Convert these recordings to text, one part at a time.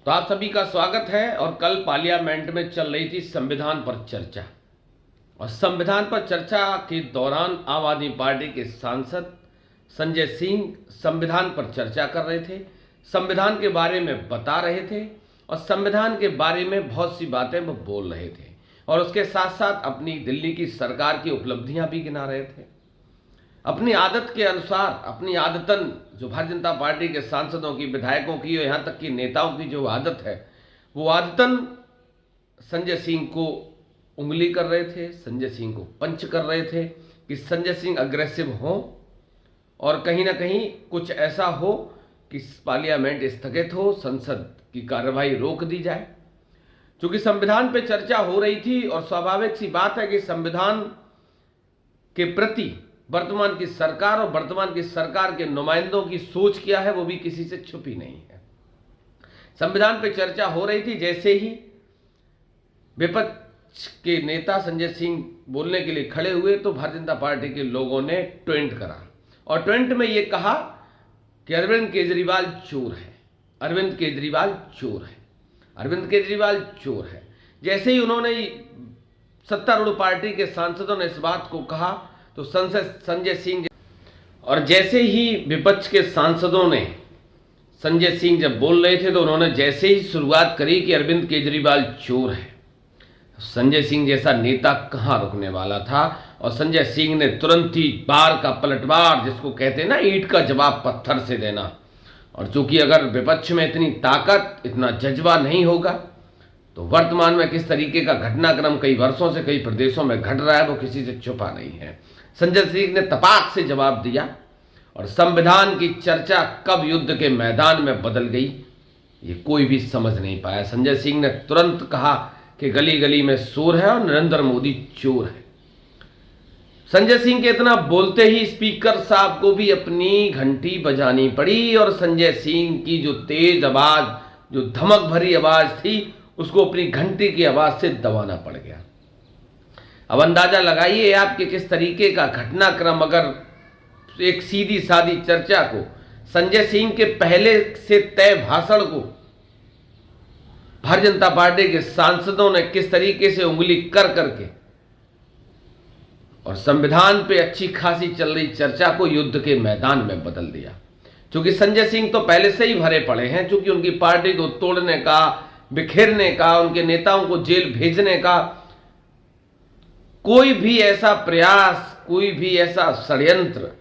तो आप सभी का स्वागत है। और कल पार्लियामेंट में चल रही थी संविधान पर चर्चा, और संविधान पर चर्चा के दौरान आम आदमी पार्टी के सांसद संजय सिंह संविधान पर चर्चा कर रहे थे, संविधान के बारे में बता रहे थे और संविधान के बारे में बहुत सी बातें वो बोल रहे थे, और उसके साथ साथ अपनी दिल्ली की सरकार की उपलब्धियां भी गिना रहे थे। अपनी आदत के अनुसार, अपनी आदतन जो भारतीय जनता पार्टी के सांसदों की, विधायकों की और यहाँ तक कि नेताओं की जो आदत है, वो आदतन संजय सिंह को उंगली कर रहे थे, संजय सिंह को पंच कर रहे थे कि संजय सिंह अग्रेसिव हों और कहीं ना कहीं कुछ ऐसा हो कि पार्लियामेंट स्थगित हो, संसद की कार्यवाही रोक दी जाए। क्योंकि संविधान पे चर्चा हो रही थी और स्वाभाविक सी बात है कि संविधान के प्रति वर्तमान की सरकार और वर्तमान की सरकार के नुमाइंदों की सोच क्या है वो भी किसी से छुपी नहीं है। संविधान पे चर्चा हो रही थी, जैसे ही विपक्ष के नेता संजय सिंह बोलने के लिए खड़े हुए तो भारतीय जनता पार्टी के लोगों ने ट्वीट करा, और ट्वीट में ये कहा कि अरविंद केजरीवाल चोर है, अरविंद केजरीवाल चोर है, अरविंद केजरीवाल चोर है। जैसे ही उन्होंने सत्तारूढ़ पार्टी के सांसदों ने इस बात को कहा तो संजय सिंह, और जैसे ही विपक्ष के सांसदों ने संजय सिंह जब बोल रहे थे तो उन्होंने जैसे ही शुरुआत करी कि अरविंद केजरीवाल चोर है, संजय सिंह जैसा नेता कहां रुकने वाला था, और संजय सिंह ने तुरंत ही बार का पलटवार, जिसको कहते हैं ना ईंट का जवाब पत्थर से देना। और चूंकि अगर विपक्ष में इतनी ताकत, इतना जज्बा नहीं होगा तो वर्तमान में किस तरीके का घटनाक्रम कई वर्षों से कई प्रदेशों में घट रहा है वो किसी से छुपा नहीं है। संजय सिंह ने तपाक से जवाब दिया, और संविधान की चर्चा कब युद्ध के मैदान में बदल गई ये कोई भी समझ नहीं पाया। संजय सिंह ने तुरंत कहा कि गली गली में शोर है और नरेंद्र मोदी चोर है। संजय सिंह के इतना बोलते ही स्पीकर साहब को भी अपनी घंटी बजानी पड़ी, और संजय सिंह की जो तेज आवाज, जो धमक भरी आवाज थी, उसको अपनी घंटी की आवाज से दबाना पड़ गया। अब अंदाजा लगाइए आप कि किस तरीके का घटनाक्रम अगर एक सीधी सादी चर्चा को, संजय सिंह के पहले से तय भाषण को भारतीय जनता पार्टी के सांसदों ने किस तरीके से उंगली कर करके और संविधान पे अच्छी खासी चल रही चर्चा को युद्ध के मैदान में बदल दिया। क्योंकि संजय सिंह तो पहले से ही भरे पड़े हैं, क्योंकि उनकी पार्टी को तोड़ने का, बिखेरने का, उनके नेताओं को जेल भेजने का कोई भी ऐसा प्रयास, कोई भी ऐसा षड्यंत्र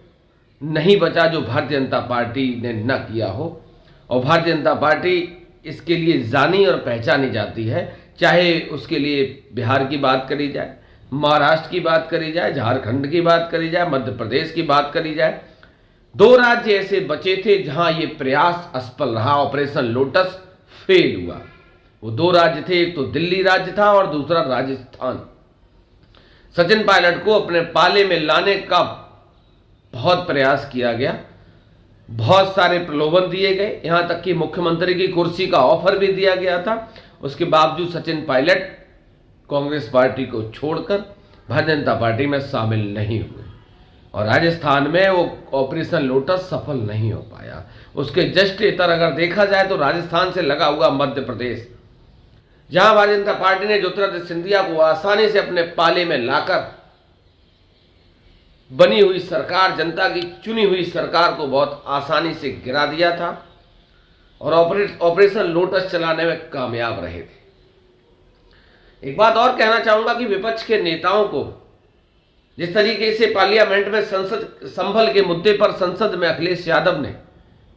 नहीं बचा जो भारतीय जनता पार्टी ने न किया हो। और भारतीय जनता पार्टी इसके लिए जानी और पहचानी जाती है, चाहे उसके लिए बिहार की बात करी जाए, महाराष्ट्र की बात करी जाए, झारखंड की बात करी जाए, मध्य प्रदेश की बात करी जाए। 2 राज्य ऐसे बचे थे जहां ये प्रयास असफल रहा, ऑपरेशन लोटस फेल हुआ। वो 2 राज्य थे, एक तो दिल्ली राज्य था और दूसरा राजस्थान। सचिन पायलट को अपने पाले में लाने का बहुत प्रयास किया गया, बहुत सारे प्रलोभन दिए गए, यहां तक कि मुख्यमंत्री की कुर्सी का ऑफर भी दिया गया था। उसके बावजूद सचिन पायलट कांग्रेस पार्टी को छोड़कर भारतीय जनता पार्टी में शामिल नहीं हुए, और राजस्थान में वो ऑपरेशन लोटस सफल नहीं हो पाया। उसके जस्ट इतर अगर देखा जाए तो राजस्थान से लगा हुआ मध्य प्रदेश, जहां भारतीय जनता पार्टी ने ज्योतिरादित्य सिंधिया को आसानी से अपने पाले में लाकर बनी हुई सरकार, जनता की चुनी हुई सरकार को बहुत आसानी से गिरा दिया था, और ऑपरेशन लोटस चलाने में कामयाब रहे थे। एक बात और कहना चाहूंगा कि विपक्ष के नेताओं को जिस तरीके से पार्लियामेंट में संसद संभल के मुद्दे पर संसद में अखिलेश यादव ने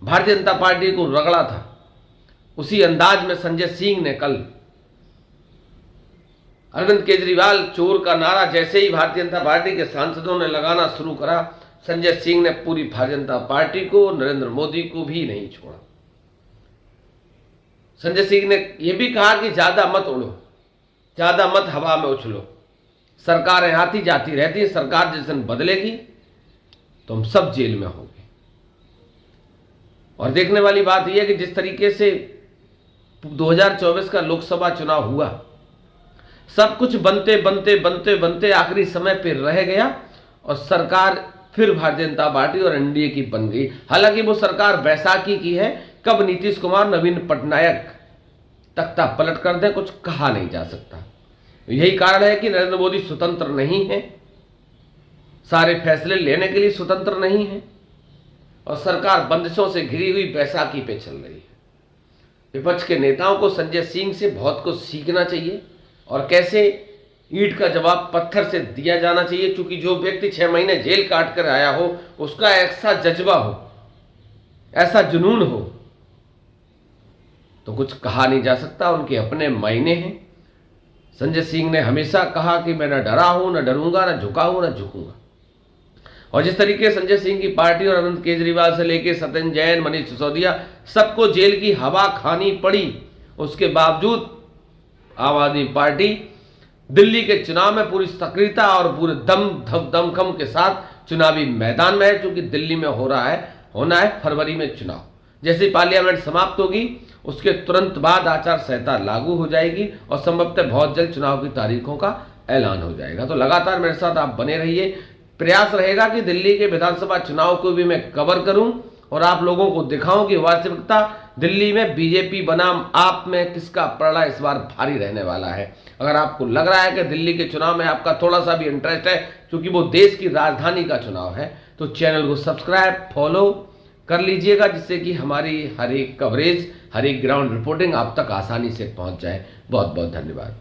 भारतीय जनता पार्टी को रगड़ा था, उसी अंदाज में संजय सिंह ने कल अरविंद केजरीवाल चोर का नारा जैसे ही भारतीय जनता पार्टी के सांसदों ने लगाना शुरू करा, संजय सिंह ने पूरी भारतीय जनता पार्टी को, नरेंद्र मोदी को भी नहीं छोड़ा। संजय सिंह ने यह भी कहा कि ज्यादा मत उड़ो, ज्यादा मत हवा में उछलो, सरकारें आती जाती रहती है, सरकार जिस दिन बदलेगी तो हम सब जेल में होंगे। और देखने वाली बात यह है कि जिस तरीके से 2024 का लोकसभा चुनाव हुआ, सब कुछ बनते बनते बनते बनते आखिरी समय पर रह गया, और सरकार फिर भारतीय जनता पार्टी और एनडीए की बन गई। हालांकि वो सरकार बैसाखी की है, कब नीतीश कुमार, नवीन पटनायक तख्ता पलट कर दें, कुछ कहा नहीं जा सकता। यही कारण है कि नरेंद्र मोदी स्वतंत्र नहीं है, सारे फैसले लेने के लिए स्वतंत्र नहीं है, और सरकार बंदिशों से घिरी हुई बैसाखी पे चल रही है। विपक्ष के नेताओं को संजय सिंह से बहुत कुछ सीखना चाहिए, और कैसे ईंट का जवाब पत्थर से दिया जाना चाहिए। क्योंकि जो व्यक्ति 6 महीने जेल काट कर आया हो, उसका ऐसा जज्बा हो, ऐसा जुनून हो, तो कुछ कहा नहीं जा सकता। उनके अपने मायने हैं। संजय सिंह ने हमेशा कहा कि मैं न डरा हूं, न डरूंगा, न झुका हूं, न झुकूंगा। और जिस तरीके संजय सिंह की पार्टी और अरविंद केजरीवाल से लेकर सत्येंद्र जैन, मनीष सिसोदिया, सबको जेल की हवा खानी पड़ी, उसके बावजूद आम आदमी पार्टी दिल्ली के चुनाव में पूरी सक्रियता और पूरे दमखम के साथ चुनावी मैदान में है। क्योंकि दिल्ली में होना है फरवरी में चुनाव। जैसे पार्लियामेंट समाप्त होगी, उसके तुरंत बाद आचार संहिता लागू हो जाएगी और संभवतः बहुत जल्द चुनाव की तारीखों का ऐलान हो जाएगा। तो लगातार मेरे साथ आप बने रहिए। प्रयास रहेगा कि दिल्ली के विधानसभा चुनाव को भी मैं कवर करूं और आप लोगों को दिखाऊं कि वास्तविकता दिल्ली में बीजेपी बनाम आप में किसका पलड़ा इस बार भारी रहने वाला है। अगर आपको लग रहा है कि दिल्ली के चुनाव में आपका थोड़ा सा भी इंटरेस्ट है, क्योंकि वो देश की राजधानी का चुनाव है, तो चैनल को सब्सक्राइब, फॉलो कर लीजिएगा, जिससे कि हमारी हर एक कवरेज, हर एक ग्राउंड रिपोर्टिंग आप तक आसानी से पहुंच जाए। बहुत बहुत धन्यवाद।